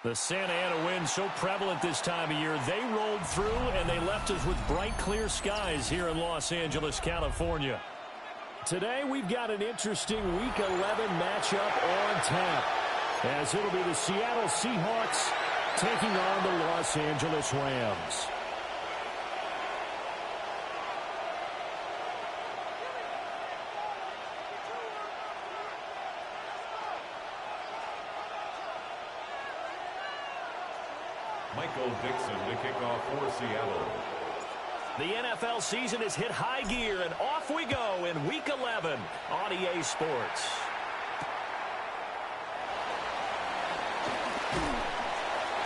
The Santa Ana wind so prevalent this time of year. They rolled through, and they left us with bright, clear skies here in Los Angeles, California. Today, we've got an interesting Week 11 matchup on tap, as it'll be the Seattle Seahawks taking on the Los Angeles Rams. Michael Dixon to kick off for Seattle. The NFL season has hit high gear, and off we go in Week 11 on EA Sports.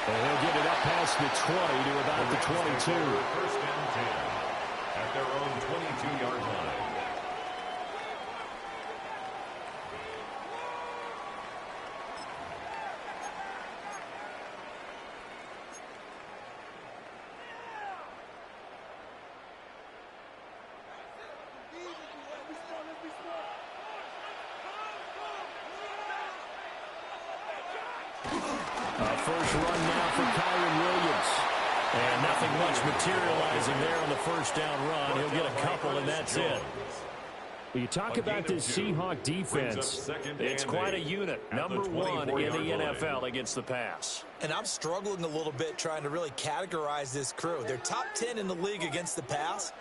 And he'll get it up past the 20 to about the 22. First down 10 at their own 22-yard line. First run now for Kyron Williams. And nothing much materializing there on the first down run. He'll get a couple, and that's it. You talk about this Seahawk defense. It's quite a unit. Number one in the NFL against the pass. And I'm struggling a little bit trying to really categorize this crew. They're top 10 in the league against the pass,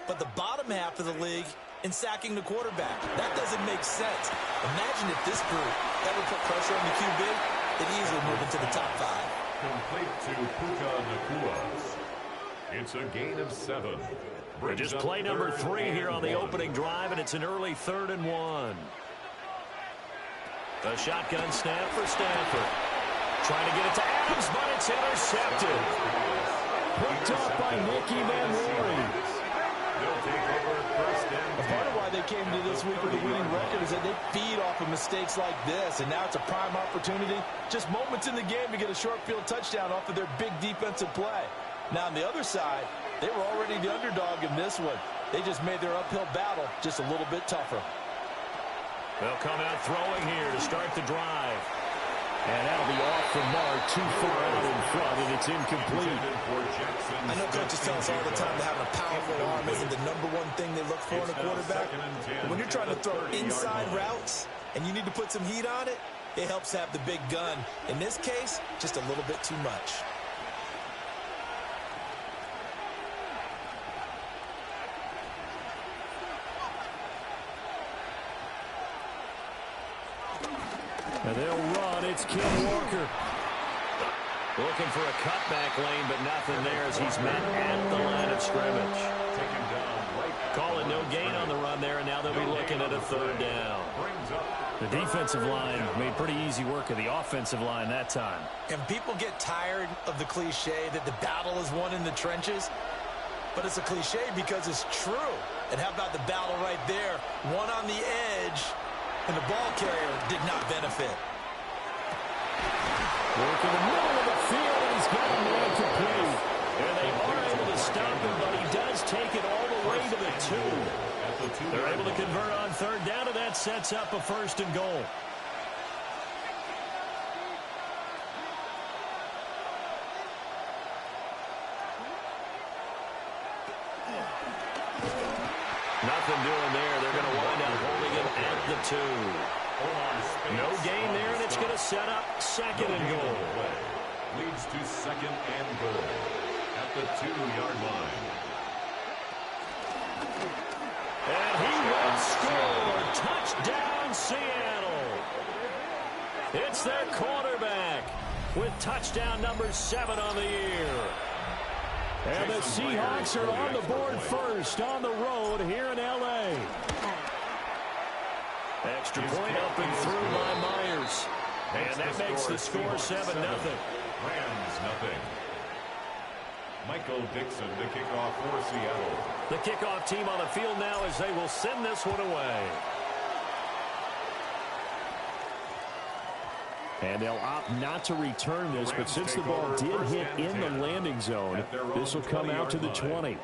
but the bottom half of the league in sacking the quarterback. That doesn't make sense. Imagine if this group ever put pressure on the QB, they'd easily move into the top 5. Complete to Puka Nakua. It's a gain of 7. Just play number 3 here on the opening drive, and it's an early 3rd and 1. The shotgun snap for Stanford. Trying to get it to Adams, but it's intercepted. Picked up by Nicky Manwari. Part of why they came to this week with a winning record is that they feed off of mistakes like this, and now it's a prime opportunity. Just moments in the game to get a short field touchdown off of their big defensive play. Now, on the other side, they were already the underdog in this one. They just made their uphill battle just a little bit tougher. They'll come out throwing here to start the drive. And that'll be off the mark, too far out in front, and it's incomplete. I know coaches tell us all the time that having a powerful arm isn't the number one thing they look for in a quarterback. But when you're trying to throw inside routes and you need to put some heat on it, it helps have the big gun. In this case, just a little bit too much. And they'll run. It's Ken Walker. Looking for a cutback lane, but nothing there as he's met at the line of scrimmage. Calling no gain on the run there, and now they'll be looking at a third down. The defensive line made pretty easy work of the offensive line that time. And people get tired of the cliche that the battle is won in the trenches. But it's a cliche because it's true. And how about the battle right there? One on the edge, and the ball carrier did not benefit. Work in the middle of the field, and he's got him there complete. And they are able to stop him, but he does take it all the way to the 2. They're able to convert on third down, and that sets up a 1st and goal. Nothing doing there. They're going to wind up holding him at the 2. No gain there, and it's going to set up 2nd and goal. Leads to 2nd and goal at the 2-yard line. And he will score. Touchdown, Seattle. It's their quarterback with touchdown number 7 on the year. And the Seahawks are on the board first on the road here in L.A. Extra point up and through by Myers. And that makes the score 7-0. Rams, nothing. Michael Dixon to kick off for Seattle. The kickoff team on the field now as they will send this one away. And they'll opt not to return this, but since the ball did hit in the landing zone, this will come out to the 20.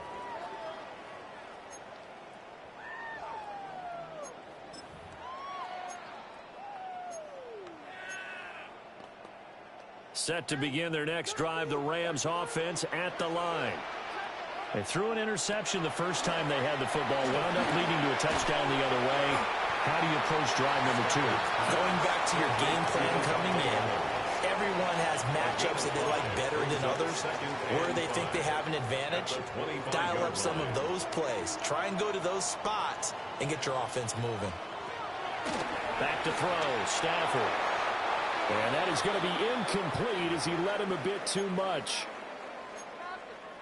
Set to begin their next drive, the Rams offense at the line. They threw an interception the first time they had the football, wound up leading to a touchdown the other way. How do you approach drive number 2? Going back to your game plan coming in, everyone has matchups that they like better than others. Where they think they have an advantage, dial up some of those plays. Try and go to those spots and get your offense moving. Back to throw, Stafford. And that is going to be incomplete as he led him a bit too much.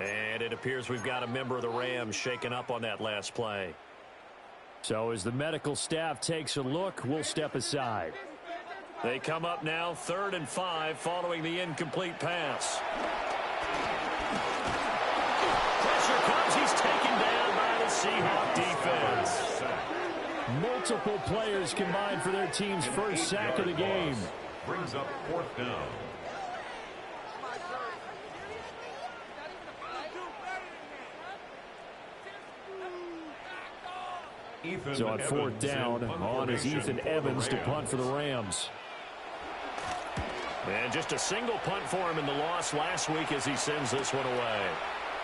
And it appears we've got a member of the Rams shaken up on that last play. So as the medical staff takes a look, we'll step aside. They come up now 3rd and 5 following the incomplete pass. Pressure comes. He's taken down by the Seahawk defense. Multiple players combined for their team's first sack of the game. Brings up 4th down. So on 4th down, on is Ethan Evans to punt for the Rams. And just a single punt for him in the loss last week as he sends this one away.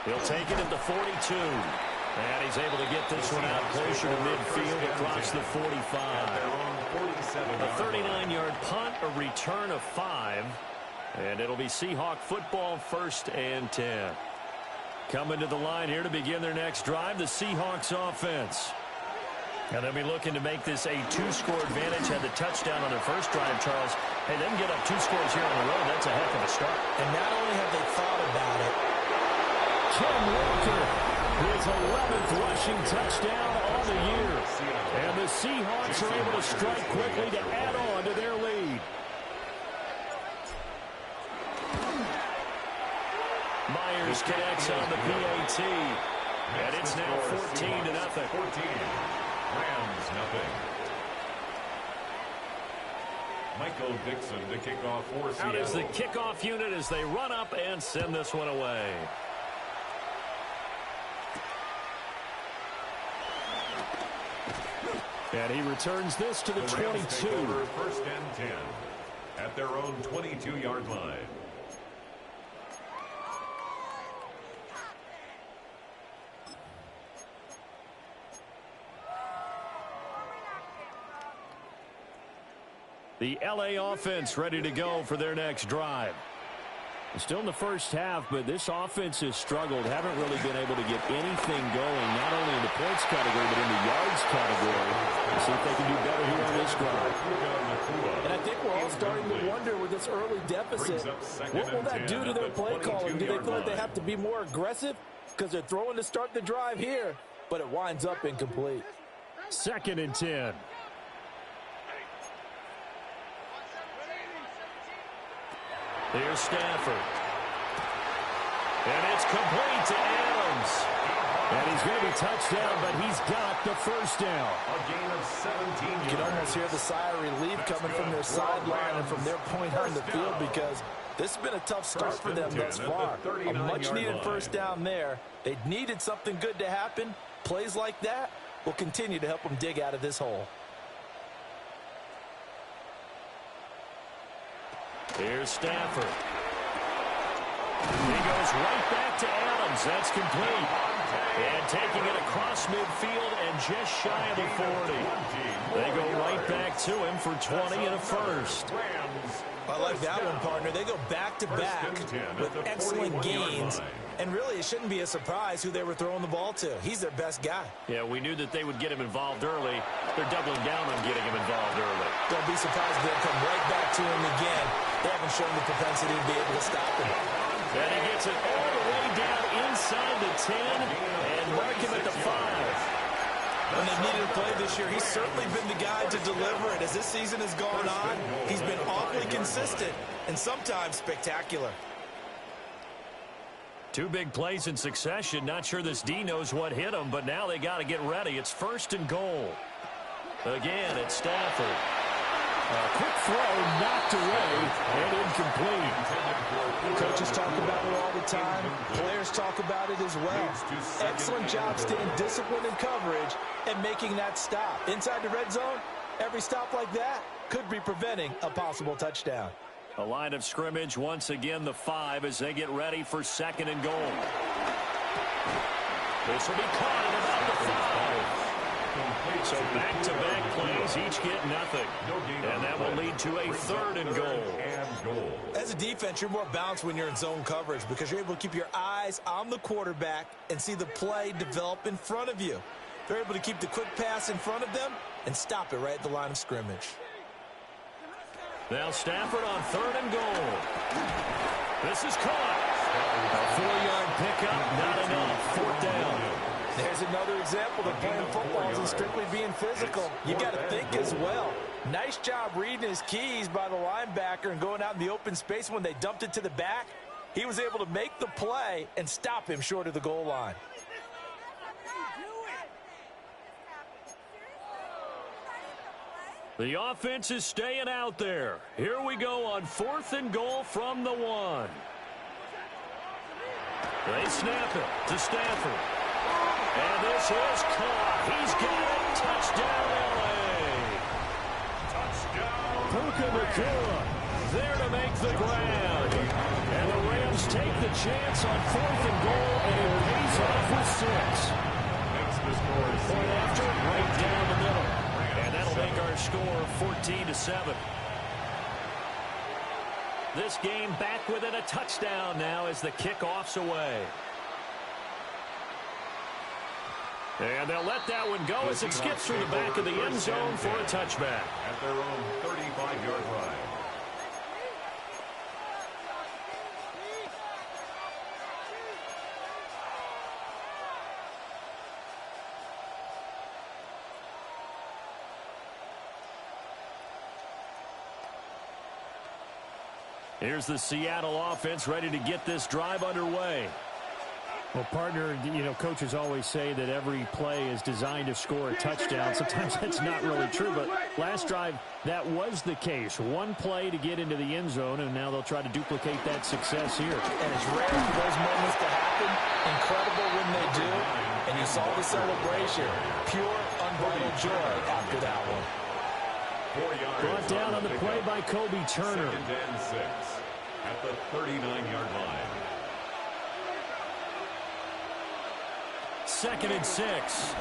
He'll take it at the 42. And he's able to get this one out closer to midfield across the 45. A 39-yard punt, a return of 5. And it'll be Seahawk football, 1st and 10. Coming to the line here to begin their next drive, the Seahawks offense. And they'll be looking to make this a 2-score advantage. Had the touchdown on their first drive, Charles. Hey, they can get up 2 scores here on the road. That's a heck of a start. And not only have they thought about it. Ken Walker, his 11th rushing touchdown on the year. And the Seahawks are able to strike quickly to add on to their lead. Myers connects on the PAT. And it's now 14-0. Rams, nothing. Michael Dixon to kick off for Seattle. Out is the kickoff unit as they run up and send this one away. And he returns this to the 22. 1st and 10 at their own 22-yard line. The L.A. offense ready to go for their next drive. Still in the first half, but this offense has struggled. Haven't really been able to get anything going, not only in the points category, but in the yards category. We'll see if they can do better here on this drive. And I think we're all starting to wonder with this early deficit, what will that do to their play calling? Do they feel like they have to be more aggressive? Because they're throwing to start the drive here, but it winds up incomplete. 2nd and 10. Here's Stafford. And it's complete to Adams. And he's going to be touchdown, but he's got the first down. A gain of 17 yards. You can almost hear the sigh of relief coming from their sideline and from their point on the field, because this has been a tough start for them thus far. A much-needed first down there. They needed something good to happen. Plays like that will continue to help them dig out of this hole. Here's Stafford. He goes right back to Adams. That's complete. And taking it across midfield and just shy of the 40. They go right back to him for 20 and a first. I like that one, partner. They go back-to-back with excellent gains. And really, it shouldn't be a surprise who they were throwing the ball to. He's their best guy. Yeah, we knew that they would get him involved early. They're doubling down on getting him involved early. Don't be surprised if they'll come right back to him again. They haven't shown the propensity to be able to stop him. And he gets it all the way down inside the 10 and mark him at the 5. When they've needed a play this year, he's certainly been the guy to deliver it. As this season has gone on, he's been awfully consistent and sometimes spectacular. 2 big plays in succession. Not sure this D knows what hit him, but now they got to get ready. It's 1st and goal. Again, it's Stafford. A quick throw knocked away and incomplete. Coaches talk about it all the time. Players talk about it as well. Excellent job staying disciplined in coverage and making that stop. Inside the red zone, every stop like that could be preventing a possible touchdown. A line of scrimmage, once again, the 5 as they get ready for 2nd and goal. This will be caught at about the 5. So back-to-back plays, each get nothing. And that will lead to a 3rd and goal. As a defense, you're more balanced when you're in zone coverage because you're able to keep your eyes on the quarterback and see the play develop in front of you. They're able to keep the quick pass in front of them and stop it right at the line of scrimmage. Now Stafford on 3rd and goal. This is caught. A 4-yard pickup, not enough. 4th down. There's another example that playing football isn't strictly being physical. You got to think as well. Nice job reading his keys by the linebacker and going out in the open space when they dumped it to the back. He was able to make the play and stop him short of the goal line. The offense is staying out there. Here we go on 4th and goal from the 1. They snap it to Stafford. And this is caught. He's got it. Touchdown, L.A. Touchdown. Puka Nacua there to make the grab. And the Rams take the chance on 4th and goal, and it pays off with 6. Makes the score Point after, right down the middle. And that'll make our score 14-7. This game back within a touchdown now as the kickoff's away. And they'll let that one go as it skips through the back of the end zone for a touchback. At their own 35-yard line. Here's the Seattle offense ready to get this drive underway. Well, partner, coaches always say that every play is designed to score a touchdown. Sometimes that's not really true, but last drive, that was the case. One play to get into the end zone, and now they'll try to duplicate that success here. And it's rare for those moments to happen. Incredible when they do. And you saw the celebration. Pure, unbridled joy after that one. 4 yards. Brought down on the play by Kobe Turner. 2nd and 6 at the 39-yard line. 2nd and 6.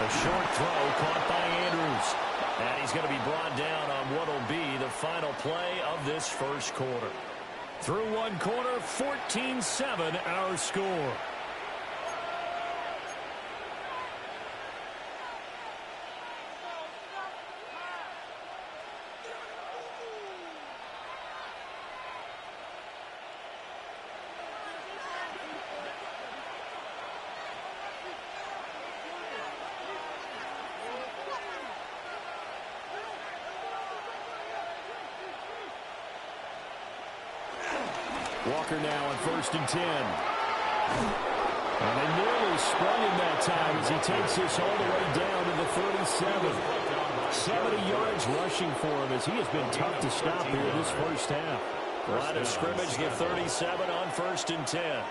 A short throw caught by Andrews. And he's going to be brought down on what will be the final play of this first quarter. Through one quarter, 14-7 our score. Walker now on 1st and 10. And they nearly sprung him that time as he takes this all the way down to the 37. 70 yards rushing for him as he has been tough to stop here this first half. Line of scrimmage, the 37 on 1st and 10.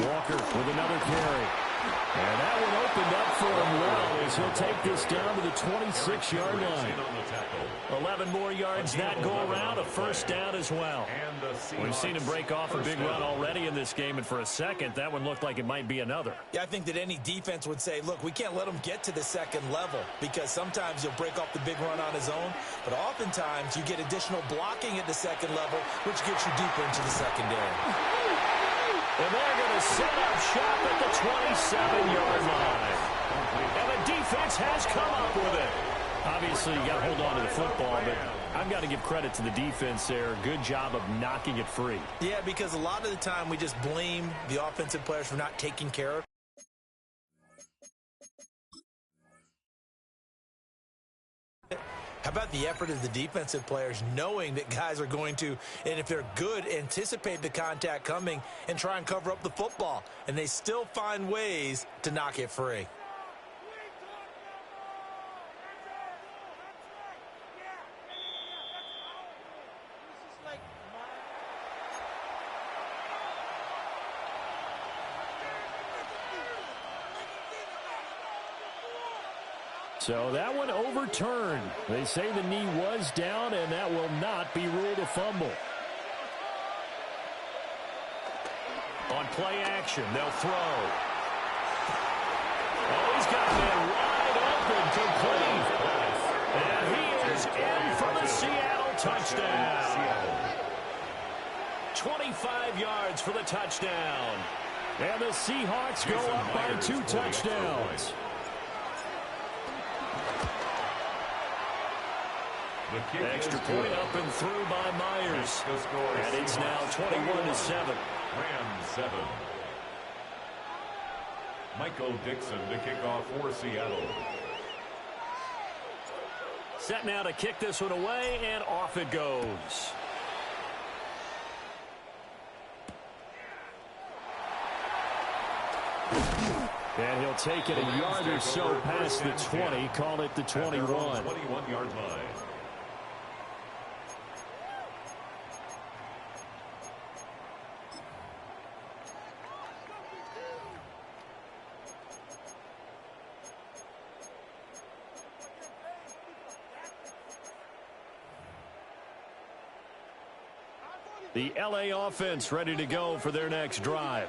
Walker with another carry. And that one opened up for him well as he'll take this down to the 26-yard line. 11 more yards that go around, a first down as well. We've seen him break off a big run already in this game, and for a second, that one looked like it might be another. Yeah, I think that any defense would say, look, we can't let him get to the second level because sometimes he'll break off the big run on his own, but oftentimes you get additional blocking at the second level, which gets you deeper into the secondary. And they're going to set up shop at the 27-yard line. And the defense has come up with it. Obviously, you got to hold on to the football, but I've got to give credit to the defense there. Good job of knocking it free. Yeah, because a lot of the time we just blame the offensive players for not taking care of. How about the effort of the defensive players knowing that guys are going to, and if they're good, anticipate the contact coming and try and cover up the football. And they still find ways to knock it free. So that one overturned. They say the knee was down, and that will not be ruled a fumble. On play action, they'll throw. Oh, he's got a man wide open, complete. And he is in for the Seattle touchdown. 25 yards for the touchdown. And the Seahawks go up by 2 touchdowns. Extra point up and through by Myers. And it's now 21-7. Rams 7. Michael Dixon to kick off for Seattle. Set now to kick this one away, and off it goes. And he'll take it a yard or so past the 20, call it the 21. 21-yard line. The LA offense ready to go for their next drive.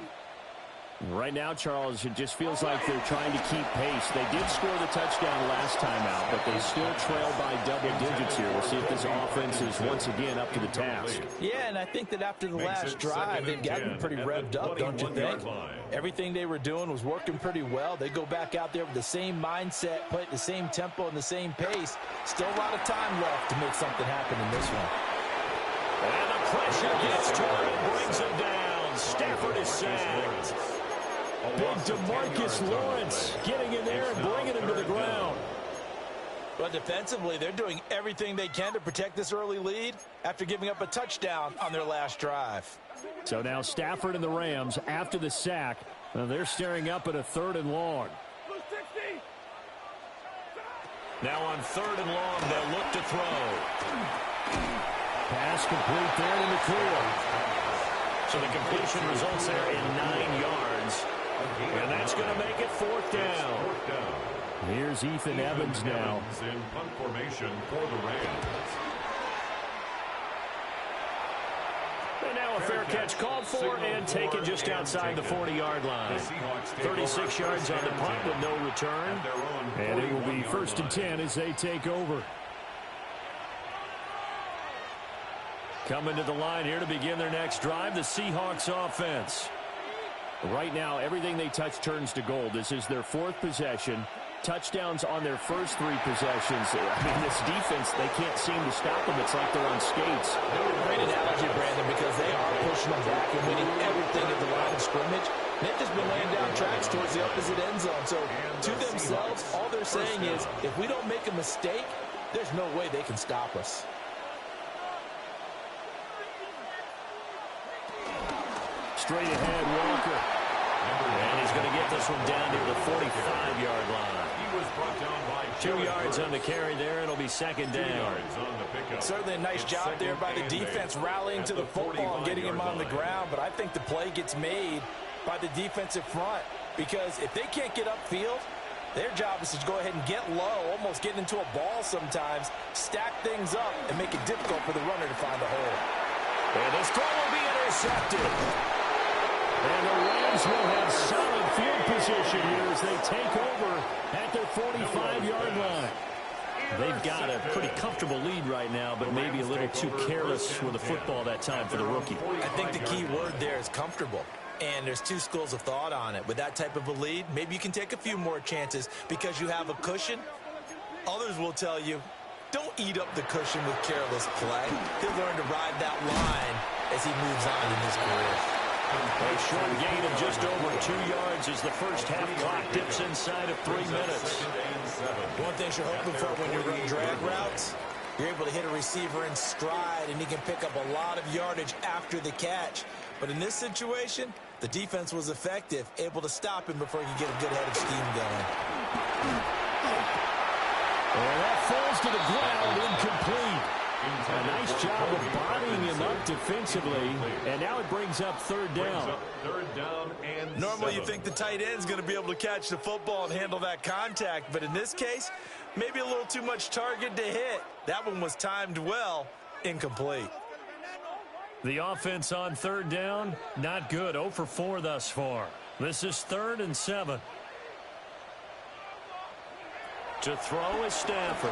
Right now, Charles, it just feels like they're trying to keep pace. They did score the touchdown last time out, but they still trail by double digits here. We'll see if this offense is once again up to the task. Yeah, and I think that after the last drive, they've gotten pretty revved up, don't you think? Everything they were doing was working pretty well. They go back out there with the same mindset, play at the same tempo and the same pace. Still a lot of time left to make something happen in this one. And the pressure gets to him and brings him down. Stafford is sacked. Big DeMarcus Lawrence getting in there and bringing him to the ground. But defensively, they're doing everything they can to protect this early lead after giving up a touchdown on their last drive. So now Stafford and the Rams, after the sack, they're staring up at a 3rd and long. Now on 3rd and long, they'll look to throw. Pass complete there in the clear. So the completion results there in 9 yards. And that's going to make it 4th down. Here's Ethan Evans now. In punt formation for the Rams. And now a fair catch called for and taken just outside the 40-yard line. 36 yards on the punt with no return. And it will be 1st and 10 as they take over. Coming to the line here to begin their next drive, the Seahawks offense. Right now, everything they touch turns to gold. This is their 4th possession. Touchdowns on their first 3 possessions. I mean, this defense, they can't seem to stop them. It's like they're on skates. Great analogy, Brandon, because they are pushing them back and winning everything at the line of scrimmage. They've just been laying down tracks towards the opposite end zone. So to themselves, all they're saying is, if we don't make a mistake, There's no way they can stop us. Straight ahead, Walker. And he's going to get this one down near the 45-yard line. He was brought down by 2 yards on the carry there. It'll be second down. Certainly a nice job there by the defense rallying to the football and getting him on the ground. But I think the play gets made by the defensive front because if they can't get upfield, their job is to go ahead and get low, almost get into a ball sometimes, stack things up, and make it difficult for the runner to find a hole. And this throw will be intercepted. And the Rams will have solid field position here as they take over at their 45-yard line. They've got a pretty comfortable lead right now, but maybe a little too careless with the football that time for the rookie. I think the key word there is comfortable. And there's two schools of thought on it. With that type of a lead, maybe you can take a few more chances because you have a cushion. Others will tell you, don't eat up the cushion with careless play. He'll learn to ride that line as he moves on in his career. A short gain of just over 2 yards as the first half clock dips inside of 3 minutes. One thing you're hoping for when you run drag routes, you're able to hit a receiver in stride, and he can pick up a lot of yardage after the catch. But in this situation, the defense was effective, able to stop him before he could get a good head of steam going. And that falls to the ground, incomplete. A nice job of bodying him up defensively, and now it brings up third down. Normally you think the tight end's going to be able to catch the football and handle that contact, but in this case, maybe a little too much target to hit. That one was timed well, incomplete. The offense on third down, not good. 0 for 4 thus far. This is 3rd and 7. To throw is Stafford.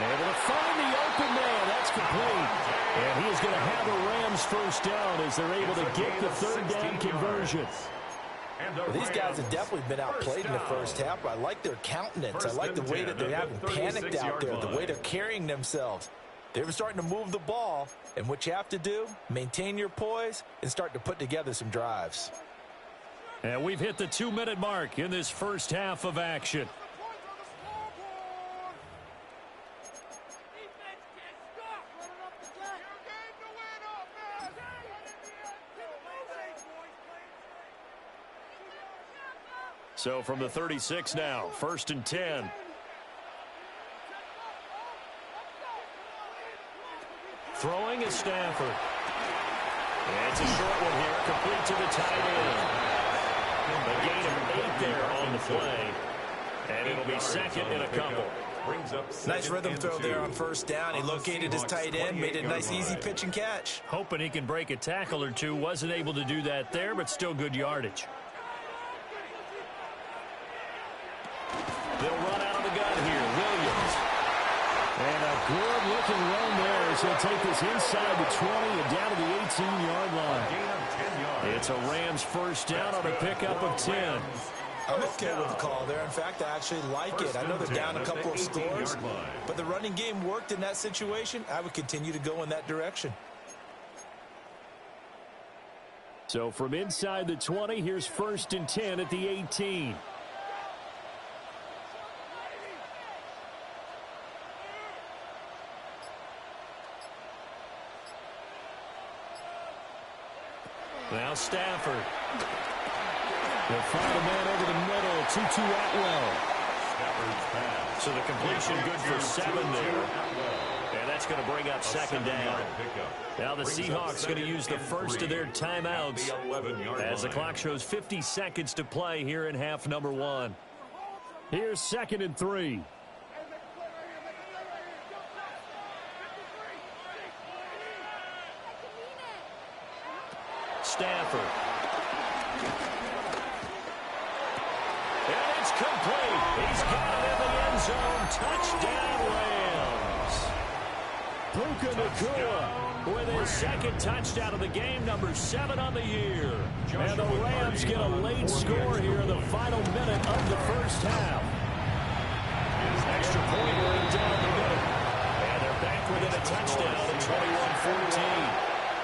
Able to find the open man. That's complete. And he is going to have a Rams first down as they're able to get the third down conversion. Well, these guys have definitely been outplayed in the first half. I like their countenance. I like the way that they haven't panicked out there, the way they're carrying themselves. They're starting to move the ball, and what you have to do, maintain your poise and start to put together some drives. And we've hit the 2-minute mark in this first half of action. So from the 36 now, 1st and 10. Throwing is Stafford. And it's a short one here, complete to the tight end. A gain of 8 there on the play. And it'll be second and a couple. Nice rhythm throw there on first down. He located his tight end, made it a nice easy pitch and catch. Hoping he can break a tackle or two. Wasn't able to do that there, but still good yardage. They'll run out of the gun here. Williams. And a good-looking run there as he'll take this inside the 20 and down to the 18-yard line. It's a Rams first down on a pickup of 10. I'm okay with the call there. In fact, I actually like it. I know they're down a couple of scores, but the running game worked in that situation. I would continue to go in that direction. So from inside the 20, here's 1st and 10 at the 18. Now Stafford. They'll find a man over the middle. 2-2 Atwell. So the completion good for 7 there. And that's going to bring up second down. Now the Seahawks going to use the first of their timeouts as the clock shows 50 seconds to play here in half number 1. Here's 2nd and 3. Stafford. And it's complete. He's got it in the end zone. Touchdown, Rams. Puka Nacua with his 2nd touchdown of the game, number 7 on the year. And the Rams get a late score here in the final minute of the first half. Extra point line down the middle. And they're back within a touchdown at 21-14.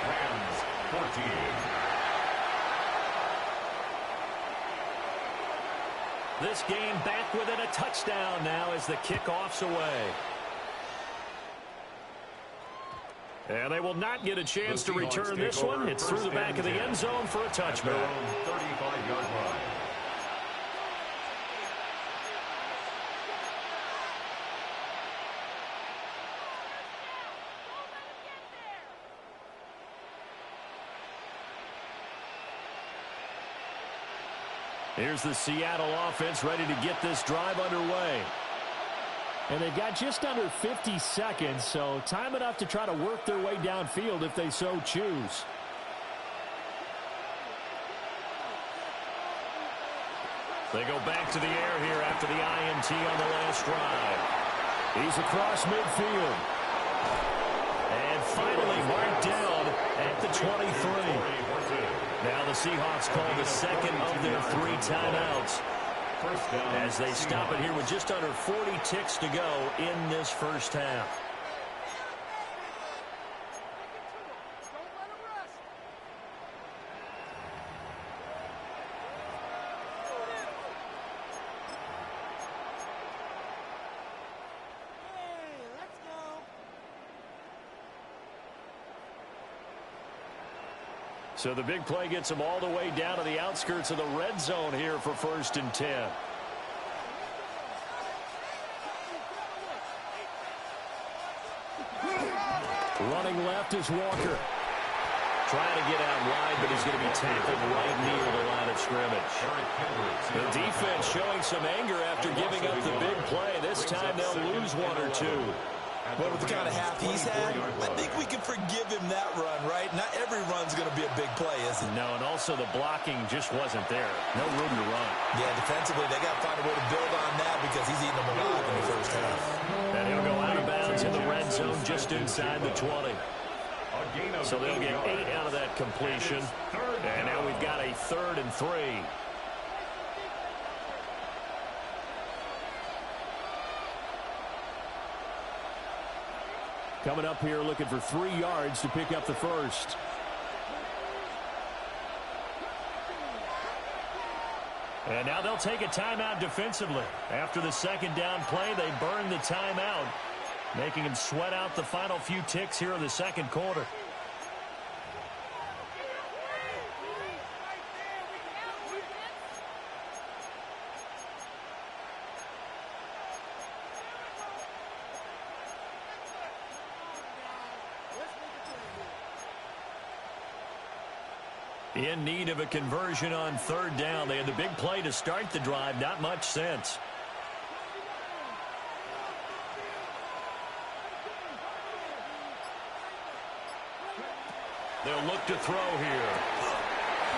Rams 14. This game back within a touchdown now as the kickoff's away. And they will not get a chance to return this one. It's through the back of the end zone for a touchback. 35-yard line. Here's the Seattle offense ready to get this drive underway. And they've got just under 50 seconds, so time enough to try to work their way downfield if they so choose. They go back to the air here after the INT on the last drive. He's across midfield. And finally marked down at the 23. Now the Seahawks call the second of their 3 timeouts as they stop it here with just under 40 ticks to go in this first half. So the big play gets them all the way down to the outskirts of the red zone here for 1st and 10. Running left is Walker. Trying to get out wide, but he's going to be tackled right near the line of scrimmage. The defense showing some anger after giving up the big play. This time they'll lose 1 or 2. But with the kind of half he's had, I think we can forgive him that run, right? Not every run's going to be a big play, is it? No, and also the blocking just wasn't there. No room to run. Yeah, defensively, they got to find a way to build on that because he's eating them alive in the first half. And he'll go out of bounds in the red zone just inside the 20. So they'll get 8 out of that completion. And now we've got a 3rd and 3. Coming up here looking for 3 yards to pick up the first. And now they'll take a timeout defensively. After the second down play, they burn the timeout, making them sweat out the final few ticks here in the second quarter. In need of a conversion on 3rd down. They had the big play to start the drive. Not much sense. They'll look to throw here.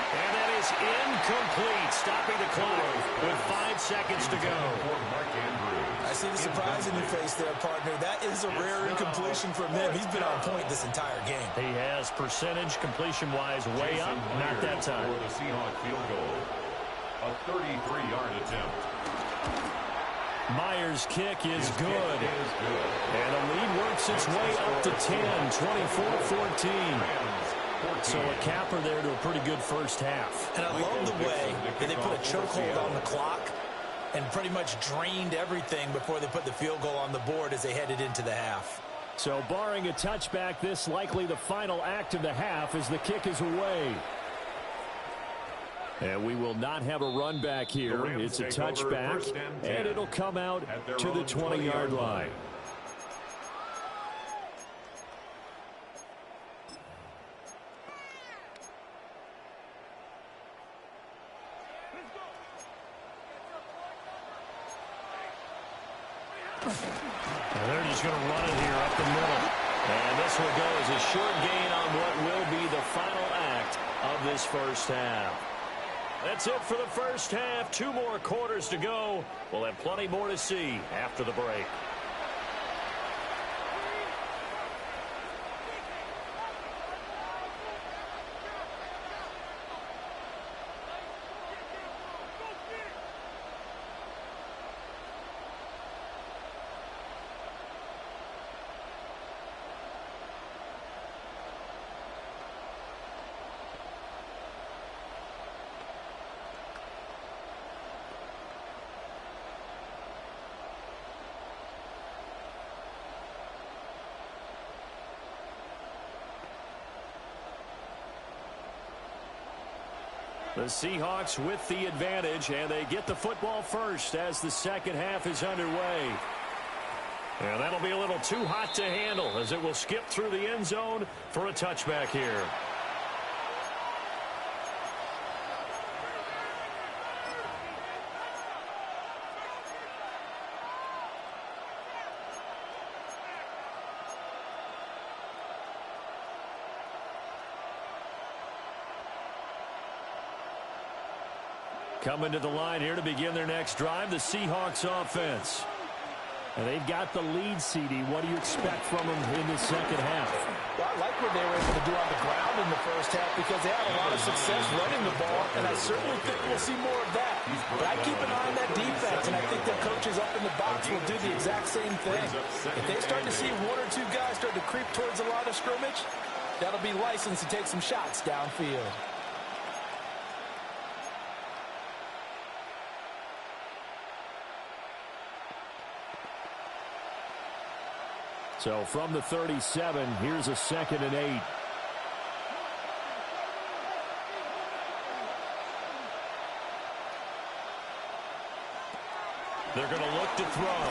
And that is incomplete, stopping the clock with 5 seconds to go. I see the surprise in your face there, partner. That is a rare incompletion from him. He's been on point this entire game. He has percentage completion-wise way up. Not that time. For the Seahawks field goal. A 33-yard attempt. Myers' kick is good. And the lead works its way up to 10, 24-14. So a capper there to a pretty good first half. And I love the way that they put a chokehold on the clock and pretty much drained everything before they put the field goal on the board as they headed into the half. So barring a touchback, this likely the final act of the half as the kick is away. And we will not have a run back here. It's a touchback, and it'll come out to the 20-yard line. And they're just going to run it here up the middle. And this will go as a short gain on what will be the final act of this first half. That's it for the first half. 2 more quarters to go. We'll have plenty more to see after the break. The Seahawks with the advantage, and they get the football first as the second half is underway. And that'll be a little too hot to handle as it will skip through the end zone for a touchback here. Coming to the line here to begin their next drive, the Seahawks offense. And they've got the lead, CD. What do you expect from them in the second half? Well, I like what they were able to do on the ground in the first half because they had a lot of success running the ball, and I certainly think we'll see more of that. But I keep an eye on that defense, and I think their coaches up in the box will do the exact same thing. If they start to see one or two guys start to creep towards the line of scrimmage, that'll be licensed to take some shots downfield. So from the 37, here's a 2nd and 8. They're going to look to throw.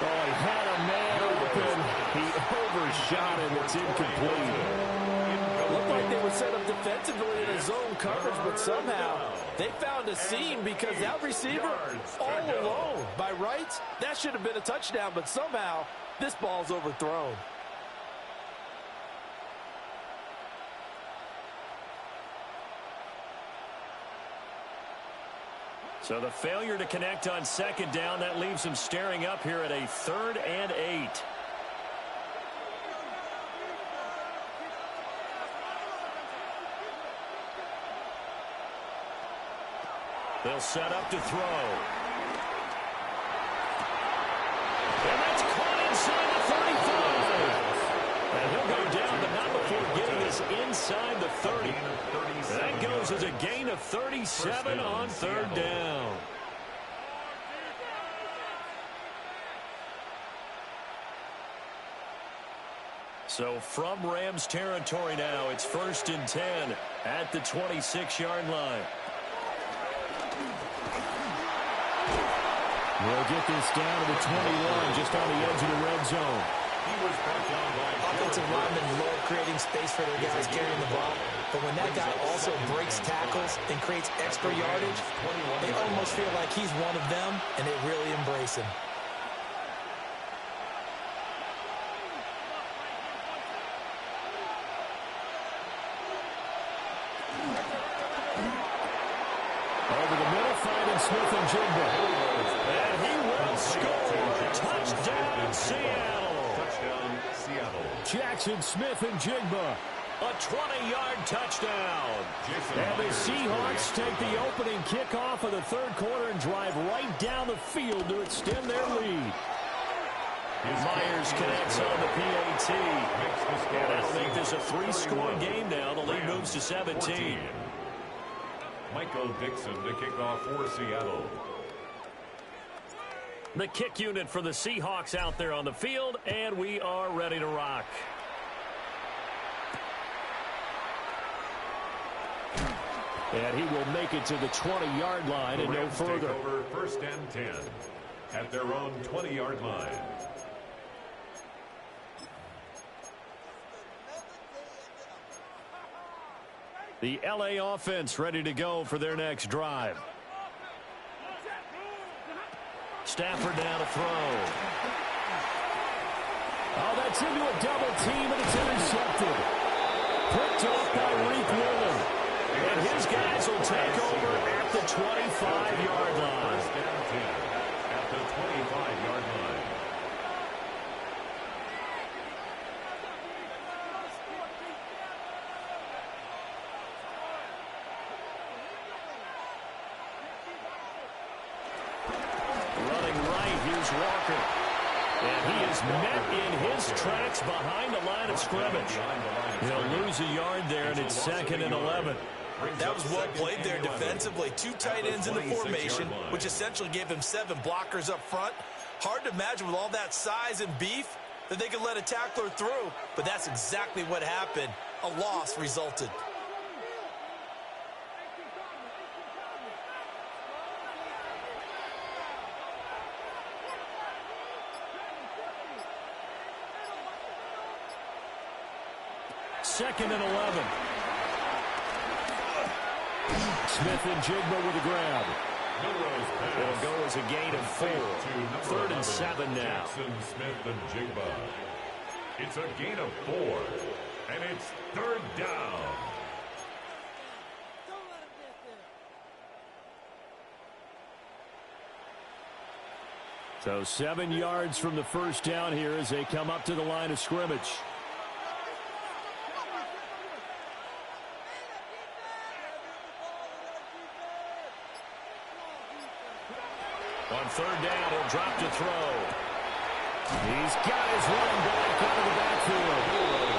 Oh, he had a man open. He overshot it. It's incomplete. It looked like they were set up defensively in a zone coverage, but somehow they found a seam because that receiver all alone. By rights, that should have been a touchdown, but somehow this ball's overthrown. So the failure to connect on 2nd down, that leaves them staring up here at a 3rd and 8. They'll set up to throw. And that's caught inside the 35. And he'll go down, but not before getting this inside the 30. That goes as a gain of 37 on 3rd down. So from Rams territory now, it's 1st and 10 at the 26-yard line. We'll get this down to the 21, just on the edge of the red zone. Offensive linemen love creating space for their guys carrying the ball. But when that guy also breaks tackles and creates extra yardage, they almost feel like he's one of them, and they really embrace him. Over the middle, finding Smith and Jigba. And he will score. Touchdown, Seattle. Touchdown, Seattle. Jackson Smith and Jigba. A 20-yard touchdown. And the Seahawks take the opening kickoff of the 3rd quarter and drive right down the field to extend their lead. Myers connects on the PAT. And that'll make this a 3-score game now. The lead moves to 17. Michael Dixon to kick off for Seattle. The kick unit for the Seahawks out there on the field, and we are ready to rock. And he will make it to the 20-yard line and no further. Take over 1st and 10 at their own 20-yard line. The LA offense ready to go for their next drive. Stafford now to throw. Oh, that's into a double team, and it's intercepted. Picked off by Reek Willen. And his guys will take over at the 25-yard line. 1st and 10 at the 25-yard line. Running right, here's Walker. And he is met in his tracks behind the line of scrimmage. He'll lose a yard there, and it's 2nd and 11. That was well played there defensively. 2 tight ends in the formation, which essentially gave him 7 blockers up front. Hard to imagine with all that size and beef that they could let a tackler through, but that's exactly what happened. A loss resulted. 2nd and 11. Smith and Jigba with a grab. It'll go as a gain of 4. 3rd and 7 now. Jackson, Smith, and Jigba. It's a gain of 4, and it's 3rd down. So 7 yards from the first down here as they come up to the line of scrimmage. On 3rd down, he'll drop to throw. He's got his running back out of the backfield.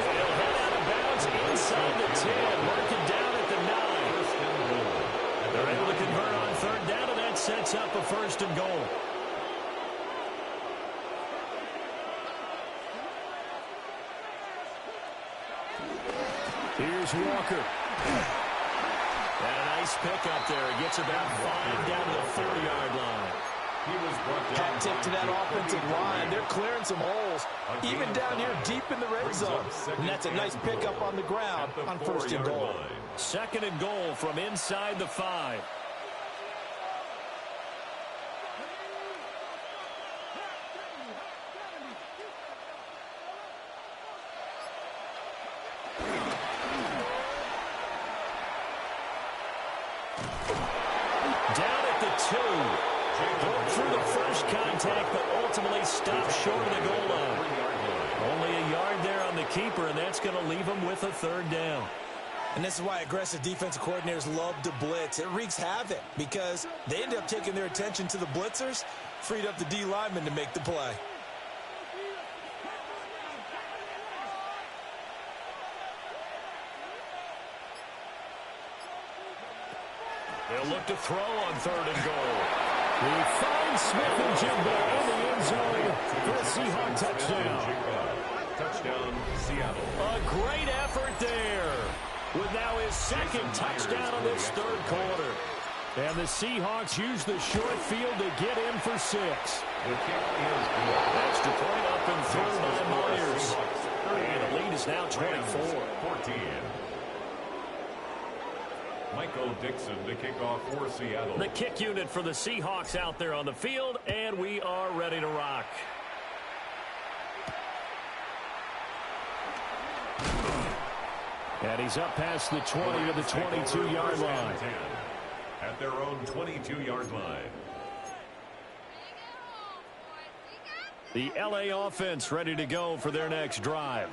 He'll head out of bounds inside the 10. Mark it down at the 9. They're able to convert on 3rd down, and that sets up a 1st and goal. Here's Walker. And a nice pick up there. He gets about 5 down to the 4-yard line. Hat tip to that offensive line. They're clearing some holes, even down here deep in the red zone. And that's a nice pickup on the ground on 1st and goal. 2nd and goal from inside the 5. Down at the 2. Broke through the first contact, but ultimately stopped short of the goal line. Only a yard there on the keeper, and that's going to leave him with a 3rd down. And this is why aggressive defensive coordinators love to blitz. It wreaks havoc because they end up taking their attention to the blitzers, freed up the D lineman to make the play. They'll look to throw on 3rd and goal. He finds Smith and Jigba in the end zone for a Seahawk touchdown. Touchdown, Seattle. A great effort there with now his 2nd touchdown of this 3rd quarter. And the Seahawks use the short field to get in for 6. The kick is good. Extra point up and through by Myers. And the lead is now 24-14. Michael Dixon to kick off for Seattle. The kick unit for the Seahawks out there on the field, and we are ready to rock. And he's up past the 20 to the 22-yard line. At their own 22-yard line. The LA offense ready to go for their next drive.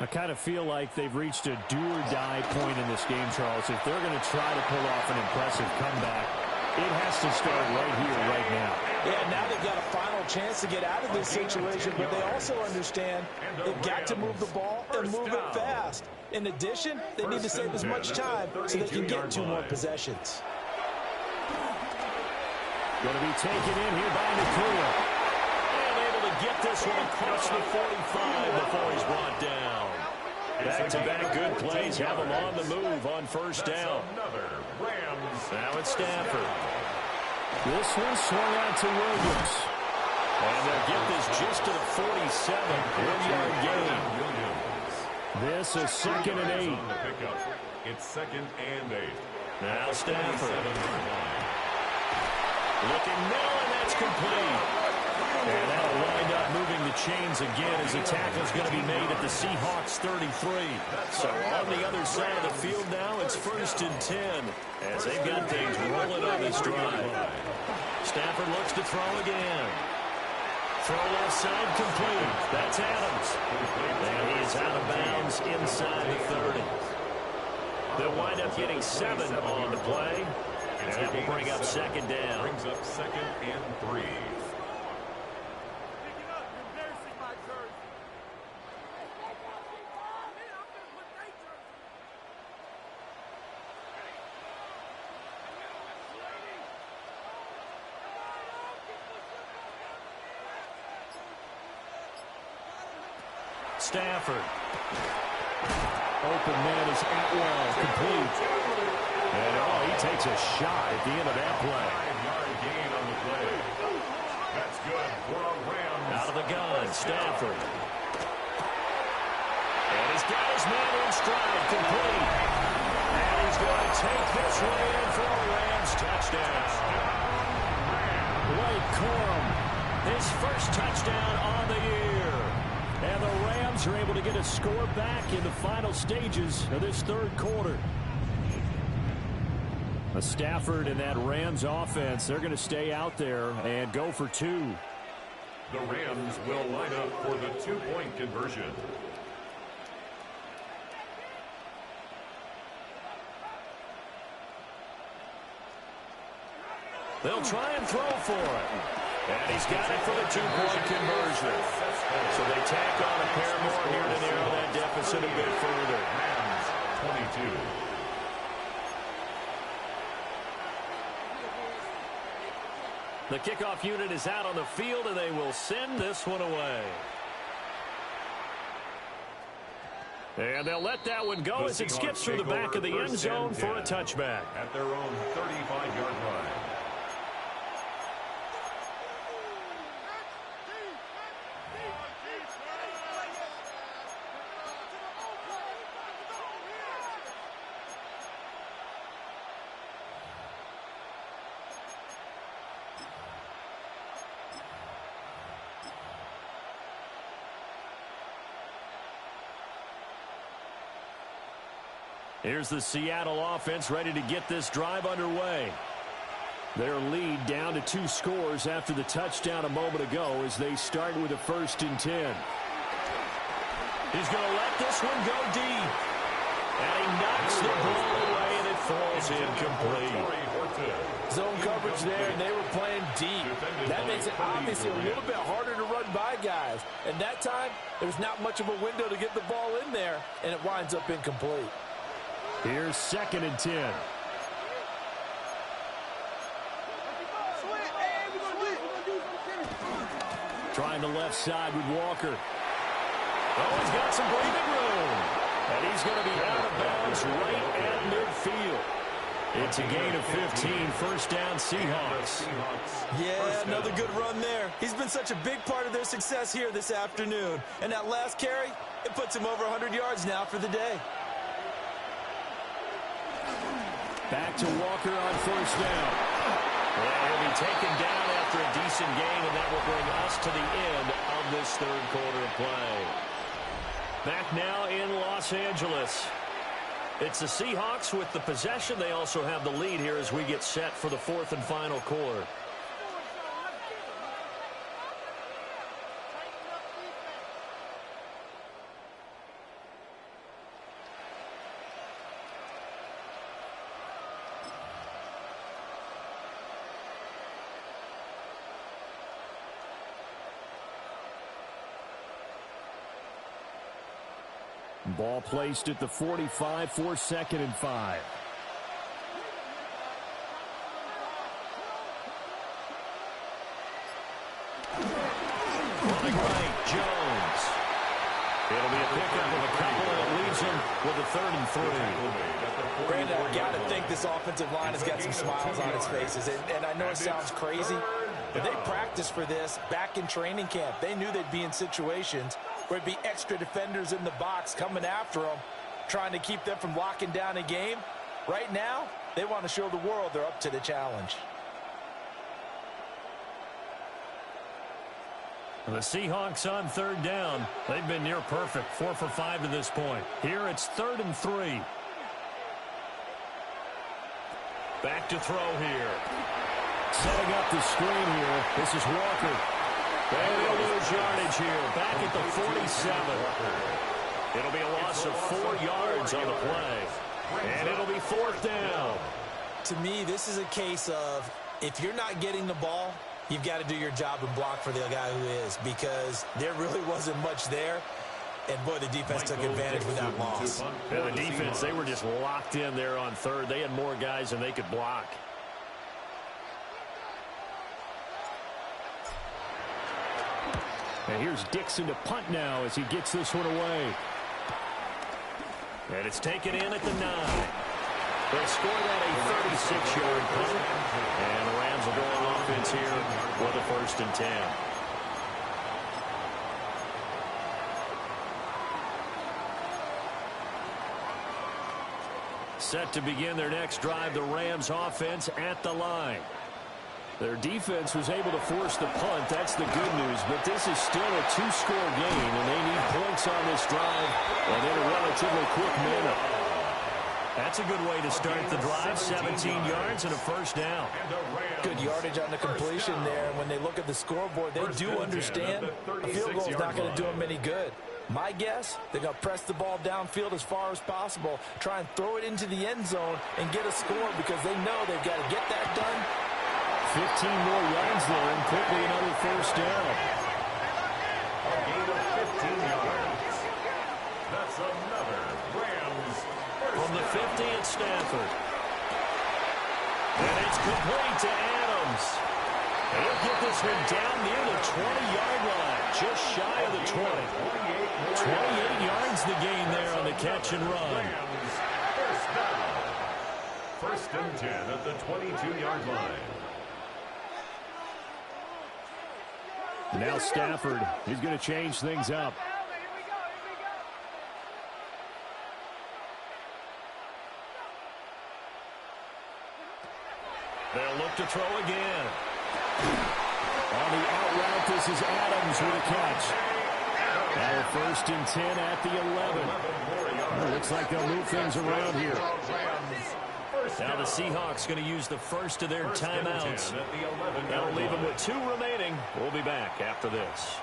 I kind of feel like they've reached a do-or-die point in this game, Charles. If they're going to try to pull off an impressive comeback, it has to start right here, right now. Yeah, now they've got a final chance to get out of this situation, but they also understand they've got to move the ball and move it fast. In addition, they need to save as much time so they can get 2 more possessions. Going to be taken in here by Nakua. And able to get this one across the 45 before he's brought down. Back-to-back good plays have him on the move on 1st down. Now it's Stafford. This one swung out to Williams. And they'll get this just to the 47. 1-yard gain. This is 2nd and 8. It's 2nd and 8. Now Stafford. Looking middle, and that's complete. And that'll wind up moving the chains again as the tackle's going to be made at the Seahawks 33. So on the other side of the field now, it's 1st and 10 as they've got things rolling on this drive. Stafford looks to throw again. Throw left side complete. That's Adams. And he is out of bounds inside the 30. They'll wind up getting 7 on the play. And that will bring up 2nd down. Brings up 2nd and 3. Stafford. Open man is Atwell, complete. And he takes a shot at the end of that play. 5-yard gain on the play. That's good for a Rams. Out of the gun, Stafford. And he's got his man in stride, complete. And he's going to take this one in for a Rams touchdown. Blake Corum, his first touchdown on the year. And the Rams are able to get a score back in the final stages of this third quarter. Stafford and that Rams offense, they're going to stay out there and go for two. The Rams will line up for the two-point conversion. They'll try and throw for it. And he's got it for the two-point conversion. So they tack on a pair more here to narrow that deficit a bit further. Rams 22. The kickoff unit is out on the field, and they will send this one away. And they'll let that one go as it skips through the back of the end zone for a touchback. At their own 35-yard line. Here's the Seattle offense ready to get this drive underway. Their lead down to 2 scores after the touchdown a moment ago as they start with a 1st and 10. He's going to let this one go deep. And he knocks the ball away, and it falls incomplete. Zone coverage there, and they were playing deep. That makes it obviously a little bit harder to run by guys. And that time, there was not much of a window to get the ball in there, and it winds up incomplete. Here's 2nd and 10. Trying the left side with Walker. Oh, he's got some breathing room. And he's going to be out of bounds right at midfield. It's a gain of 15, 1st down Seahawks. Yeah, another good run there. He's been such a big part of their success here this afternoon. And that last carry, it puts him over 100 yards now for the day. Back to Walker on 1st down. Well, he'll be taken down after a decent gain, and that will bring us to the end of this third quarter of play. Back now in Los Angeles. It's the Seahawks with the possession. They also have the lead here as we get set for the 4th and final quarter. Ball placed at the 45 for 2nd and 5. Running right, Jones. It'll be a pickup of a couple, and it leaves him with a 3rd and 3. Brandon, I've got to think this offensive line has got some smiles on its faces. And I know it sounds crazy, but they practiced for this back in training camp. They knew they'd be in situations where it'd be extra defenders in the box coming after them, trying to keep them from locking down a game. Right now, they want to show the world they're up to the challenge. The Seahawks on 3rd down. They've been near perfect, 4 for 5 to this point. Here it's 3rd and 3. Back to throw here. Setting up the screen here. This is Walker. And they'll lose yardage here. Back at the 47. It'll be a loss of 4 yards on the play. And it'll be 4th down. To me, this is a case of if you're not getting the ball, you've got to do your job and block for the guy who is, because there really wasn't much there. And, boy, the defense took advantage with that loss. Yeah, the defense, they were just locked in there on 3rd. They had more guys than they could block. And here's Dixon to punt now as he gets this one away. And it's taken in at the 9. They scored at a 36-yard punt. And the Rams will go on offense here with a 1st and 10. set to begin their next drive. The Rams offense at the line. Their defense was able to force the punt. That's the good news. But this is still a two-score game, and they need points on this drive and in a relatively quick manner. That's a good way to start the drive. 17 yards and a first down. Good yardage on the completion there. And when they look at the scoreboard, they do understand a field goal is not going to do them any good. My guess, they're going to press the ball downfield as far as possible, try and throw it into the end zone and get a score because they know they've got to get that done. 15 more yards there and quickly another first down. A gain of 15 yards. That's another Rams first From the 50 at Stafford. And it's complete to Adams. He'll get this one down near the 20-yard line, just shy of the 20. 28 yards the gain there on the catch and run. Rams first down. First and 10 at the 22-yard line. Now Stafford, he's going to change things up. They'll look to throw again. On the out route, this is Adams with a catch. Now first and 10 at the 11. Well, looks like they'll move things around here. Now the Seahawks going to use the first of their timeouts. That'll leave them with 2 remaining. We'll be back after this.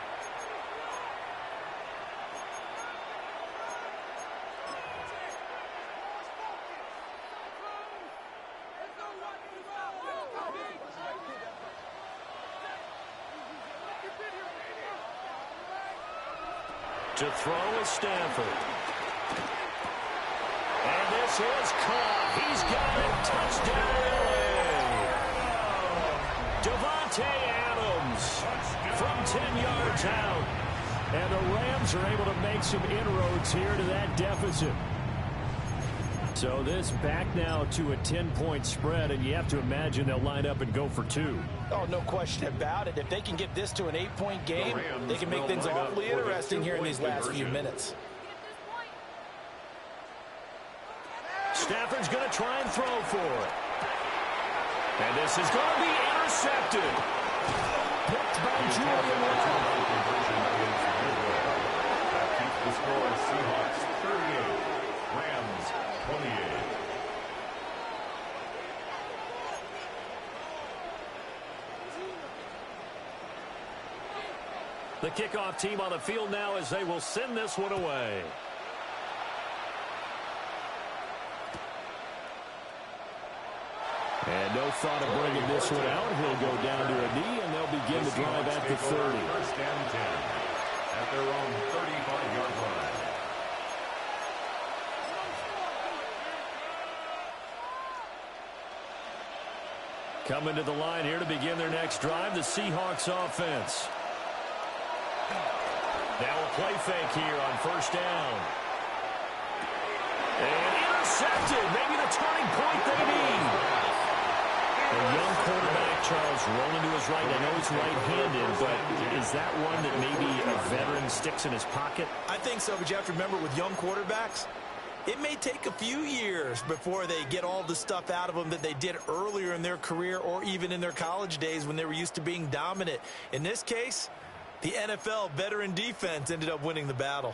To throw is Stafford. And this is caught. He's got it. Touchdown, LA. Devontae Adams from 10 yards out. And the Rams are able to make some inroads here to that deficit. So this back now to a 10-point spread, and you have to imagine they'll line up and go for 2. Oh, no question about it. If they can get this to an 8-point game, they can make things awfully interesting here in these last few minutes. Stafford's going to try and throw for it. And this is going to be intercepted. Picked by Julian Love. That keeps the score Seahawks 38, Rams 28. The kickoff team on the field now as they will send this one away. And no thought of bringing this one out. He'll go down to a knee, and they'll begin the drive at the 30. First and 10 at their own 35-yard line. Coming to the line here to begin their next drive, the Seahawks offense. Now a play fake here on first down. And intercepted. Maybe the turning point they need. A young quarterback, Charles, rolling to his right. I know he's right-handed, but is that one that maybe a veteran sticks in his pocket? I think so, but you have to remember with young quarterbacks, it may take a few years before they get all the stuff out of them that they did earlier in their career or even in their college days when they were used to being dominant. In this case, the NFL veteran defense ended up winning the battle.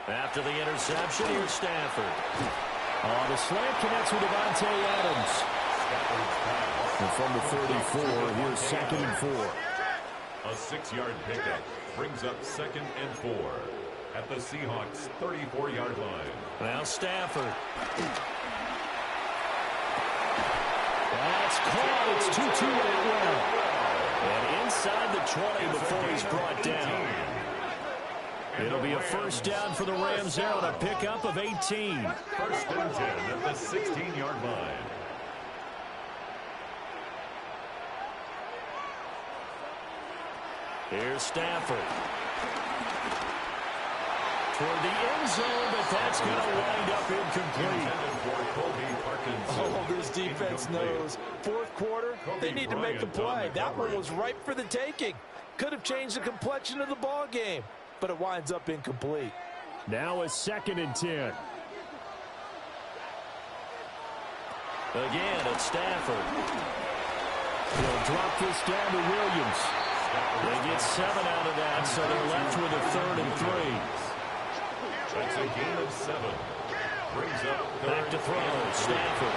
After the interception, here's Stafford. The slant connects with Devontae Adams. And from the 34, here's 2nd and 4. A 6-yard pickup brings up 2nd and 4 at the Seahawks 34-yard line. Now Stafford. That's caught. It's 2-2 Atwell. And inside the 20 before he's brought down. It'll be a first down for the Rams there on a pickup of 18. First and 10 at the 16-yard line. Here's Stafford. Toward the end zone, but that's going to wind up incomplete. Oh, this defense knows. Fourth quarter, they need to make a play. That one was ripe for the taking. Could have changed the complexion of the ball game, but it winds up incomplete. Now a 2nd and 10. Again, it's Stafford. He'll drop this down to Williams. They get 7 out of that, so they're left with a 3rd and 3. That's a gain of 7. Brings up Back to throw. Stafford.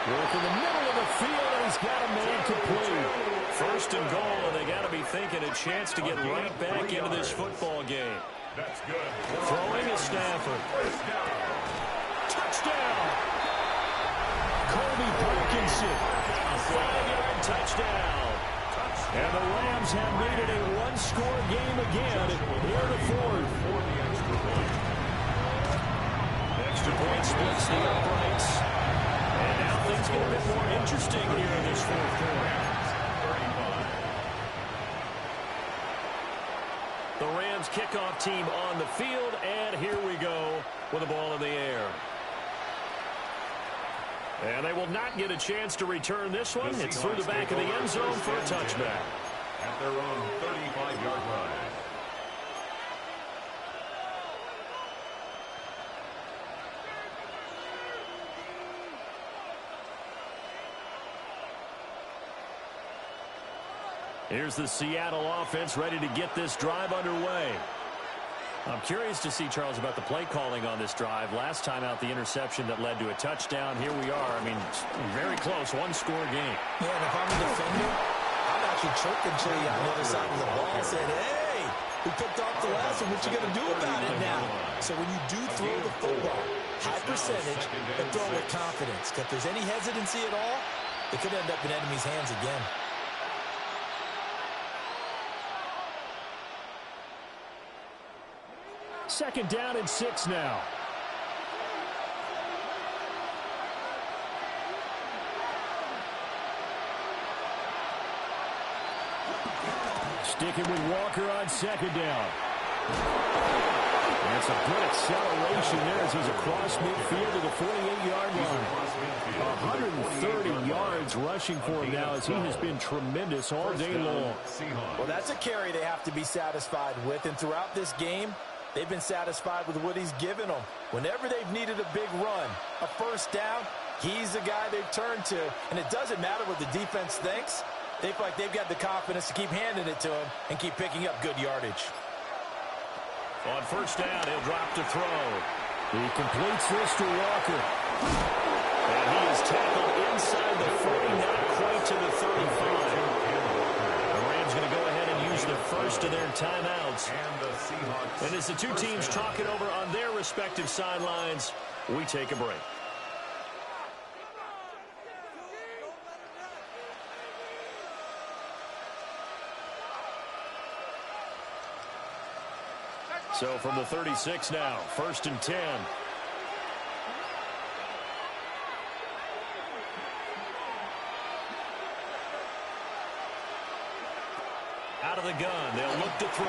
Work in the middle of the field, and he's got a man complete. 1st and goal, and they got to be thinking a chance to get right back into this football game. That's good. Throwing is Stafford. Touchdown! Kobe Parkinson. Flag touchdown. And the Rams have made it a one-score game again here in the 4th. Extra point splits the uprights. And now things get a bit more interesting here in this 4th quarter. The Rams kickoff team on the field, and here we go with the ball in the air. And they will not get a chance to return this one. It's through the back of the end zone for a touchback. At their own 35-yard line. Here's the Seattle offense ready to get this drive underway. I'm curious to see, Charles, about the play calling on this drive. Last time out, the interception that led to a touchdown. Here we are. I mean, very close, one-score game. Yeah, and if I'm a defender, I'm actually chirping to you on the other side of the ball and saying, hey, we picked off the last one. What you going to do about it now? So when you do throw the football, high percentage, but throw with confidence. If there's any hesitancy at all, it could end up in enemy's hands again. Second down and 6 now. Sticking with Walker on 2nd down. That's a good acceleration there as he's across midfield to the 48-yard line. 130 yards rushing for him now as he has been tremendous all day long. Well, that's a carry they have to be satisfied with, and throughout this game, they've been satisfied with what he's given them. Whenever they've needed a big run, a first down, he's the guy they've turned to. And it doesn't matter what the defense thinks. They feel like they've got the confidence to keep handing it to him and keep picking up good yardage. On first down, he'll drop to throw. He completes this to Walker. And he is tackled inside the 40, not quite to the 35. The Rams going to go ahead and use the first of their timeouts. And as the two teams talk it over on their respective sidelines, we take a break. So from the 36 now, 1st and 10. Out of the gun, they'll look to throw.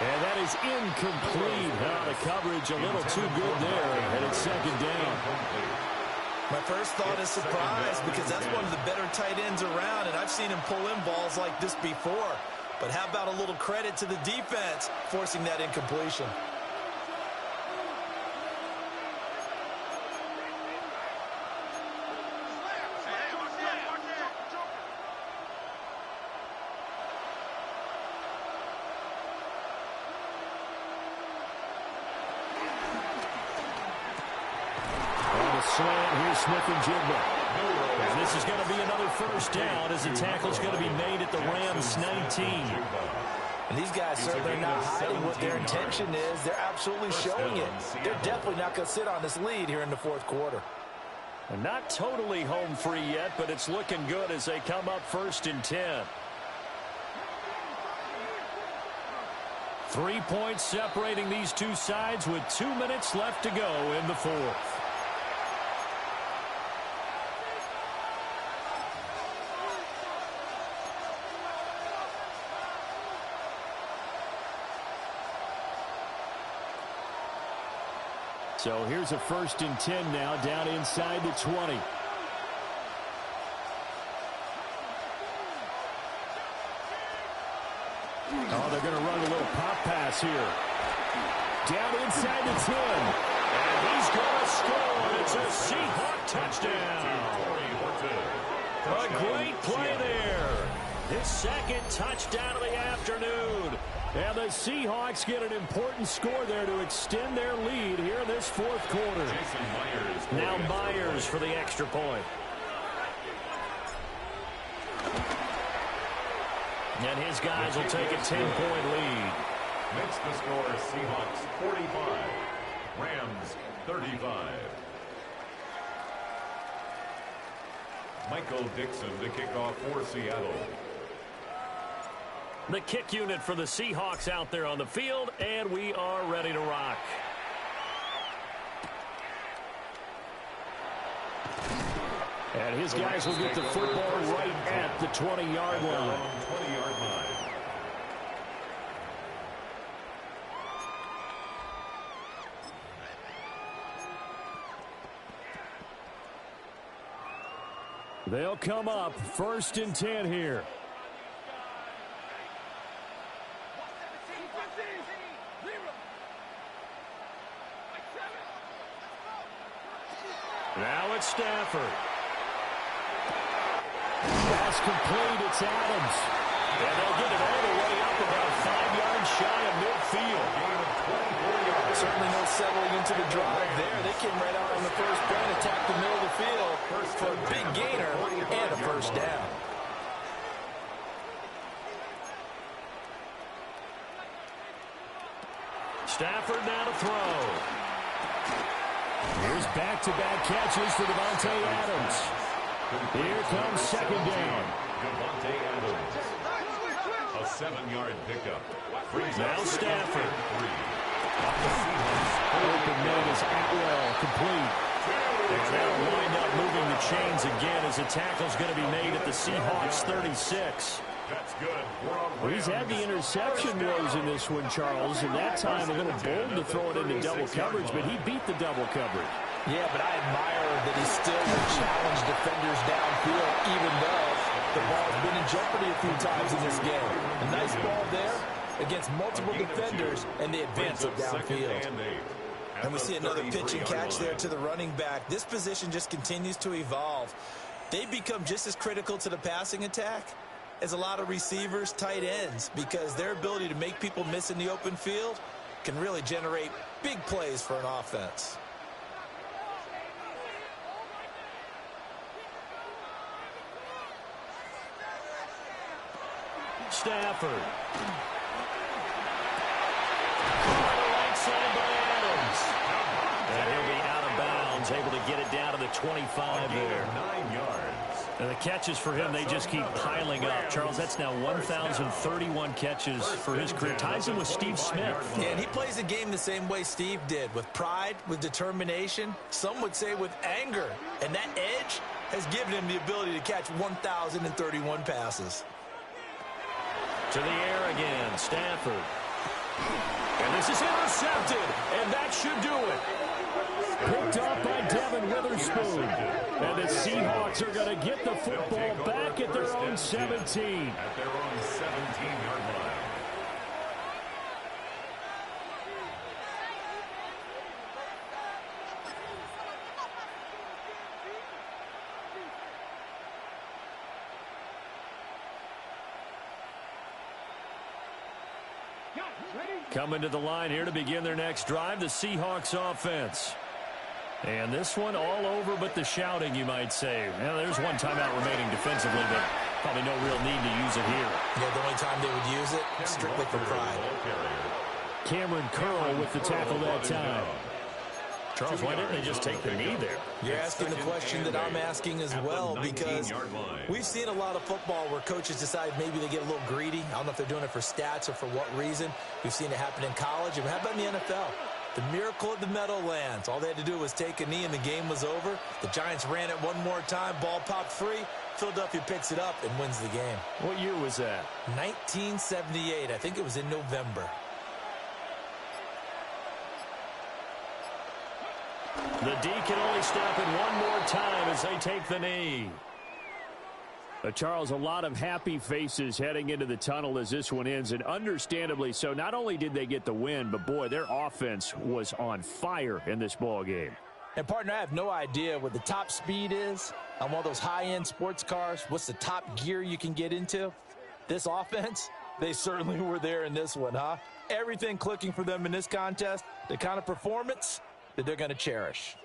And that is incomplete. Now the coverage a little too good there, and it's 2nd down. My first thought is surprise because that's one of the better tight ends around, and I've seen him pull in balls like this before. But how about a little credit to the defense forcing that incompletion? Slant here, Smith and Jigba. And this is going to be another first down as the tackle's going to be made at the Rams 19. And these guys certainly are not hiding what their intention is. They're absolutely showing it. They're definitely not going to sit on this lead here in the 4th quarter. And not totally home free yet, but it's looking good as they come up 1st and 10. 3 points separating these two sides with 2 minutes left to go in the 4th. So here's a 1st and 10 now, down inside the 20. Oh, they're going to run a little pop pass here. Down inside the 10. And he's going to score. It's a Seahawk touchdown. A great play there. His second touchdown of the afternoon. And the Seahawks get an important score there to extend their lead here in this fourth quarter. Now Myers for the extra point. And his guys will take a 10-point lead. Makes the score Seahawks 45, Rams 35. Michael Dixon to kick off for Seattle. The kick unit for the Seahawks out there on the field, and we are ready to rock. And his guys will get the football right at the 20-yard line. 20-yard line. They'll come up 1st and 10 here. Now it's Stafford. Pass complete. It's Adams. And they'll get it all the way up about 5 yards shy of midfield. Certainly no settling into the drive there. They came right out on the first play and attacked the middle of the field for a big gainer and a first down. Stafford now to throw. Here's back-to-back catches for Davante Adams. Here comes second down. Davante Adams. A 7-yard pickup. Now Stafford. Open man is Atwell, complete. And they'll wind up moving the chains again as the tackle's going to be made at the Seahawks 36. That's good. Well, he's had the interception woes in this one, Charles, and that time a little bold to throw it into double coverage, but he beat the double coverage. Yeah, but I admire that he still will challenge defenders downfield, even though the ball's been in jeopardy a few times in this game. A nice ball there against multiple defenders, and they advance it downfield. And we see another pitch and catch there to the running back. This position just continues to evolve. They become just as critical to the passing attack as a lot of receivers, tight ends, because their ability to make people miss in the open field can really generate big plays for an offense. Stafford. Right side by Adams. And he'll be out of bounds, able to get it down to the 25 there. 9 yards. And the catches for him, they just keep piling up. Charles, that's now 1,031 catches for his career. Ties him with Steve Smith. Yeah, and he plays the game the same way Steve did, with pride, with determination, some would say with anger. And that edge has given him the ability to catch 1,031 passes. To the air again, Stafford. And this is intercepted, and that should do it. Picked off by Devin Witherspoon. And the Seahawks are going to get the football back at their own 17. At their own 17-yard line. Coming to the line here to begin their next drive, the Seahawks offense. And this one all over but the shouting, you might say. Well, there's one timeout remaining defensively, but probably no real need to use it here. Yeah, the only time they would use it, strictly for pride. Cameron Curl with the tackle that time. Charles, why didn't they just take the knee there? You're asking the question that I'm asking as well, because we've seen a lot of football where coaches decide maybe they get a little greedy. I don't know if they're doing it for stats or for what reason. We've seen it happen in college. And how about in the NFL? The miracle at the Meadowlands. All they had to do was take a knee and the game was over. The Giants ran it one more time. Ball popped free. Philadelphia picks it up and wins the game. What year was that? 1978. I think it was in November. The D can only stop it one more time as they take the knee. Charles, a lot of happy faces heading into the tunnel as this one ends, and understandably so. Not only did they get the win, but, boy, their offense was on fire in this ball game. And, partner, I have no idea what the top speed is on one of those high-end sports cars. What's the top gear you can get into? This offense, they certainly were there in this one, huh? Everything clicking for them in this contest, the kind of performance that they're going to cherish.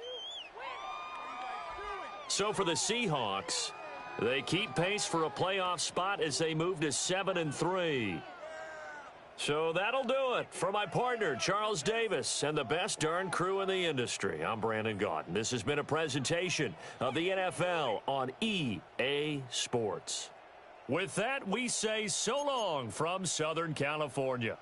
So for the Seahawks, they keep pace for a playoff spot as they move to 7-3. So that'll do it for my partner, Charles Davis, and the best darn crew in the industry. I'm Brandon Gaudin. This has been a presentation of the NFL on EA Sports. With that, we say so long from Southern California.